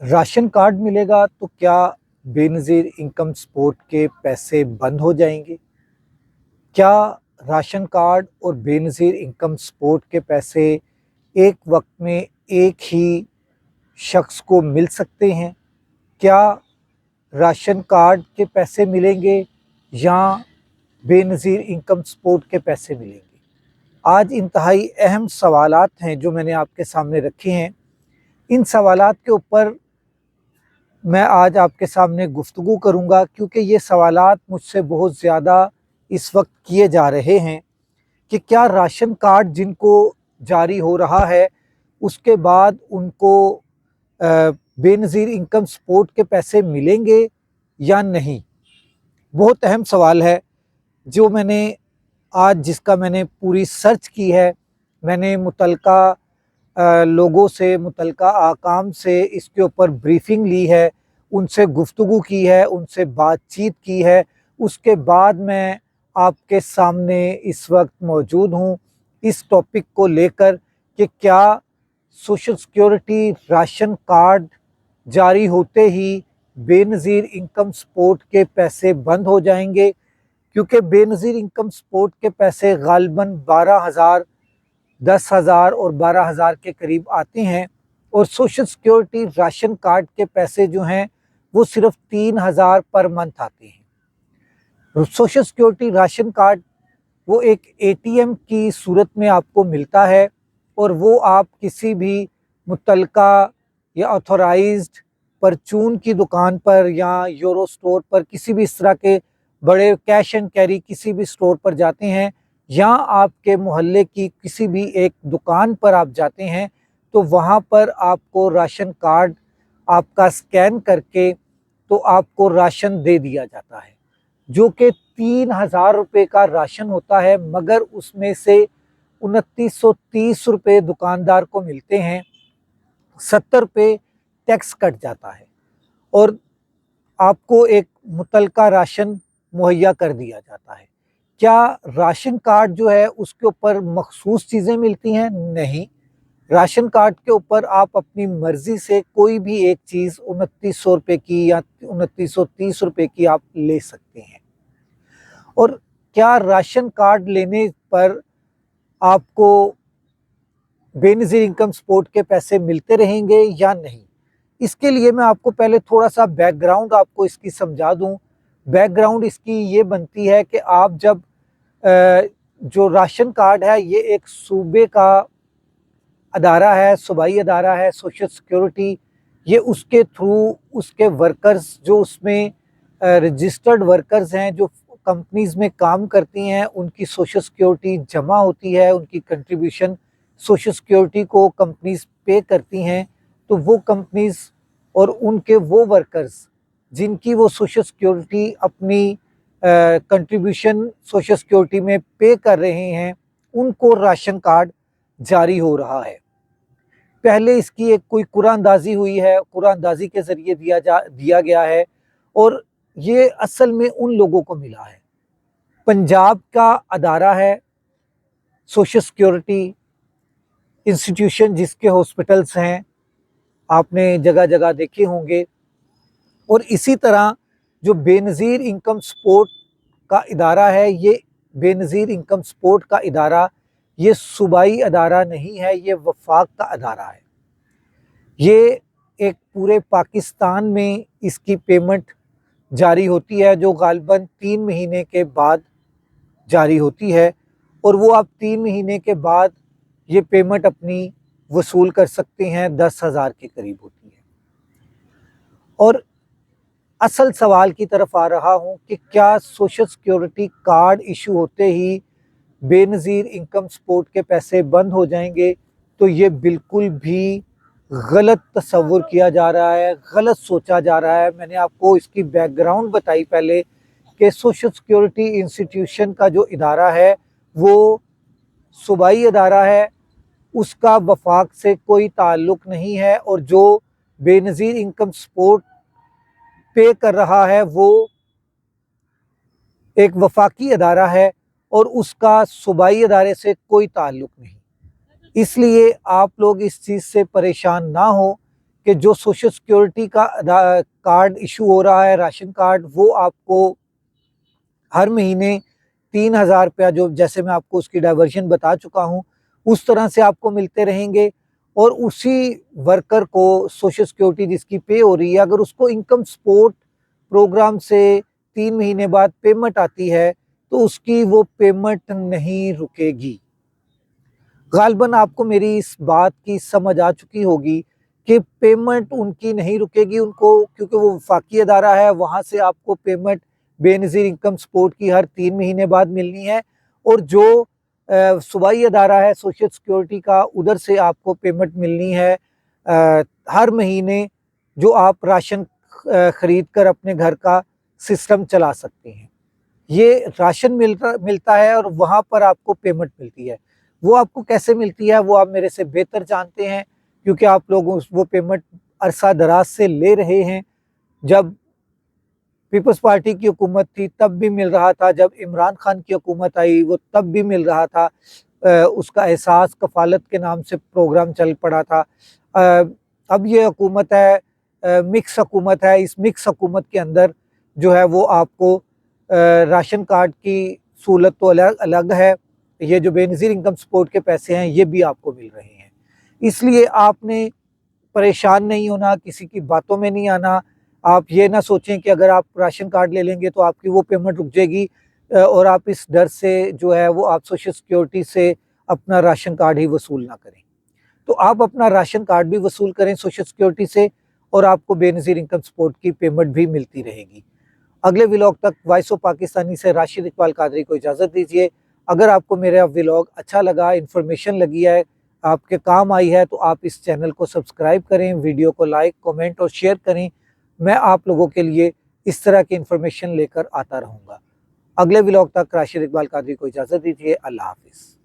Ration card मिलेगा तो क्या बेनज़ीर इनकम सपोर्ट के पैसे बंद हो जाएंगे? क्या राशन कार्ड और बेनज़ीर इनकम सपोर्ट के पैसे एक वक्त में एक ही शख्स को मिल सकते हैं? क्या राशन कार्ड के पैसे मिलेंगे या बेनज़ीर इनकम सपोर्ट के पैसे मिलेंगे? आज इंतहाई अहम सवालात हैं जो मैंने आपके सामने रखे हैं। इन सवालात के ऊपर मैं आज आपके सामने गुफ्तगू करूंगा, क्योंकि ये सवालात मुझसे बहुत ज़्यादा इस वक्त किए जा रहे हैं कि क्या राशन कार्ड जिनको जारी हो रहा है उसके बाद उनको बेनज़ीर इनकम सपोर्ट के पैसे मिलेंगे या नहीं। बहुत अहम सवाल है जो मैंने आज जिसका मैंने पूरी सर्च की है। मैंने मुतलका लोगों से, मुतलका आकाम से इसके ऊपर ब्रीफिंग ली है, उनसे गुफ्तगू की है, उनसे बातचीत की है। उसके बाद मैं आपके सामने इस वक्त मौजूद हूँ इस टॉपिक को लेकर कि क्या सोशल सिक्योरिटी राशन कार्ड जारी होते ही बेनज़ीर इनकम सपोर्ट के पैसे बंद हो जाएंगे, क्योंकि बेनज़ीर इनकम सपोर्ट के पैसे गालिबन 12,000, 10,000 और 12,000 के करीब आते हैं, और सोशल सिक्योरिटी राशन कार्ड के पैसे जो हैं वो सिर्फ 3,000 पर मंथ आते हैं। सोशल सिक्योरिटी राशन कार्ड वो एक एटीएम की सूरत में आपको मिलता है, और वो आप किसी भी मुतलका या ऑथोराइज्ड परचून की दुकान पर या यूरो स्टोर पर, किसी भी इस तरह के बड़े कैश एंड कैरी किसी भी स्टोर पर जाते हैं, या आपके मोहल्ले की किसी भी एक दुकान पर आप जाते हैं, तो वहाँ पर आपको राशन कार्ड आपका स्कैन करके तो आपको राशन दे दिया जाता है, जो कि 3,000 रुपये का राशन होता है, मगर उसमें से 2,930 रुपये दुकानदार को मिलते हैं, 70 रुपये टैक्स कट जाता है, और आपको एक मुतलका राशन मुहैया कर दिया जाता है। क्या राशन कार्ड जो है उसके ऊपर मखसूस चीज़ें मिलती हैं? नहीं। राशन कार्ड के ऊपर आप अपनी मर्ज़ी से कोई भी एक चीज़ 2,900 रुपये की या 2,930 रुपये की आप ले सकते हैं। और क्या राशन कार्ड लेने पर आपको बेनज़ीर इनकम सपोर्ट के पैसे मिलते रहेंगे या नहीं? इसके लिए मैं आपको पहले थोड़ा सा बैकग्राउंड आपको इसकी समझा दूं। बैकग्राउंड इसकी ये बनती है कि आप जब जो राशन कार्ड है ये एक सूबे का अदारा है, सूबाई अदारा है, सोशल सिक्योरिटी, ये उसके थ्रू उसके वर्कर्स जो उसमें रजिस्टर्ड वर्कर्स हैं जो कंपनीज में काम करती हैं, उनकी सोशल सिक्योरिटी जमा होती है, उनकी कंट्रीब्यूशन सोशल सिक्योरिटी को कंपनीज पे करती हैं। तो वो कंपनीज और उनके वो वर्कर्स जिनकी वो सोशल सिक्योरिटी अपनी कंट्रीब्यूशन सोशल सिक्योरिटी में पे कर रहे हैं, उनको राशन कार्ड जारी हो रहा है। पहले इसकी एक कोई कुरानंदाजी हुई है, कुरानंदाजी के ज़रिए दिया गया है, और ये असल में उन लोगों को मिला है। पंजाब का अदारा है सोशल सिक्योरिटी इंस्टीट्यूशन, जिसके हॉस्पिटल्स हैं आपने जगह जगह देखे होंगे, और इसी तरह जो बेनज़ीर इनकम सपोर्ट का इदारा है, ये बेनज़ीर इनकम सपोर्ट का इदारा ये सूबाई अदारा नहीं है, ये वफाक का अदारा है। ये एक पूरे पाकिस्तान में इसकी पेमेंट जारी होती है, जो गालिबन 3 महीने के बाद जारी होती है, और वो आप 3 महीने के बाद ये पेमेंट अपनी वसूल कर सकते हैं, 10,000 के करीब होती है। और असल सवाल की तरफ आ रहा हूँ कि क्या सोशल सिक्योरिटी कार्ड इशू होते ही बेनज़ीर इनकम सपोर्ट के पैसे बंद हो जाएंगे? तो ये बिल्कुल भी गलत तस्वुर किया जा रहा है, गलत सोचा जा रहा है। मैंने आपको इसकी बैकग्राउंड बताई पहले कि सोशल सिक्योरिटी इंस्टीट्यूशन का जो इदारा है वो सूबाई अदारा है, उसका वफाक से कोई ताल्लुक़ नहीं है, और जो बेनज़ीर इनकम सपोर्ट पे कर रहा है वो एक वफाकी अदारा है, और उसका सूबाई अदारे से कोई ताल्लुक़ नहीं। इसलिए आप लोग इस चीज़ से परेशान ना हो کہ جو سوشل سیکیورٹی کا کارڈ ایشو ہو رہا ہے، راشن کارڈ، وہ آپ کو ہر مہینے 3,000 روپیہ، جو جیسے میں آپ کو اس کی ڈائیورژن بتا چکا ہوں، اس طرح سے آپ کو ملتے رہیں گے۔ اور اسی ورکر کو سوشل سیکیورٹی جس کی پے ہو رہی ہے، اگر اس کو انکم سپورٹ پروگرام سے 3 مہینے بعد پیمنٹ آتی ہے تو اس کی وہ پیمنٹ نہیں رکے گی۔ غالباً آپ کو میری اس بات کی سمجھ آ چکی ہوگی کہ پیمنٹ ان کی نہیں رکے گی، ان کو، کیونکہ وہ وفاقی ادارہ ہے، وہاں سے آپ کو پیمنٹ بے نظیر انکم سپورٹ کی ہر 3 مہینے بعد ملنی ہے، اور جو صوبائی ادارہ ہے سوشل سیکیورٹی کا، ادھر سے آپ کو پیمنٹ ملنی ہے ہر مہینے، جو آپ راشن خرید کر اپنے گھر کا سسٹم چلا سکتے ہیں۔ یہ راشن ملتا ہے اور وہاں پر آپ کو پیمنٹ ملتی ہے۔ وہ آپ کو کیسے ملتی ہے وہ آپ میرے سے بہتر جانتے ہیں، کیونکہ آپ لوگ وہ پیمنٹ عرصہ دراز سے لے رہے ہیں۔ جب پیپلز پارٹی کی حکومت تھی تب بھی مل رہا تھا، جب عمران خان کی حکومت آئی وہ تب بھی مل رہا تھا، اس کا احساس کفالت کے نام سے پروگرام چل پڑا تھا۔ اب یہ حکومت ہے، مکس حکومت ہے، اس مکس حکومت کے اندر جو ہے وہ آپ کو راشن کارڈ کی سہولت تو الگ ہے، یہ جو بے نظیر انکم سپورٹ کے پیسے ہیں یہ بھی آپ کو مل رہے ہیں۔ اس لیے آپ نے پریشان نہیں ہونا، کسی کی باتوں میں نہیں آنا۔ آپ یہ نہ سوچیں کہ اگر آپ راشن کارڈ لے لیں گے تو آپ کی وہ پیمنٹ رک جائے گی، اور آپ اس ڈر سے جو ہے وہ آپ سوشل سیکیورٹی سے اپنا راشن کارڈ ہی وصول نہ کریں۔ تو آپ اپنا راشن کارڈ بھی وصول کریں سوشل سیکیورٹی سے، اور آپ کو بے نظیر انکم سپورٹ کی پیمنٹ بھی ملتی رہے گی۔ اگلے ولاگ تک وائس آف پاکستانی سے راشد اقبال قادری کو اجازت دیجیے۔ اگر آپ کو میرا ولاگ اچھا لگا، انفارمیشن لگی ہے، آپ کے کام آئی ہے، تو آپ اس چینل کو سبسکرائب کریں، ویڈیو کو لائک، کمنٹ اور شیئر کریں۔ میں آپ لوگوں کے لیے اس طرح کی انفارمیشن لے کر آتا رہوں گا۔ اگلے ولاگ تک راشد اقبال قادری کو اجازت دیجیے۔ اللہ حافظ۔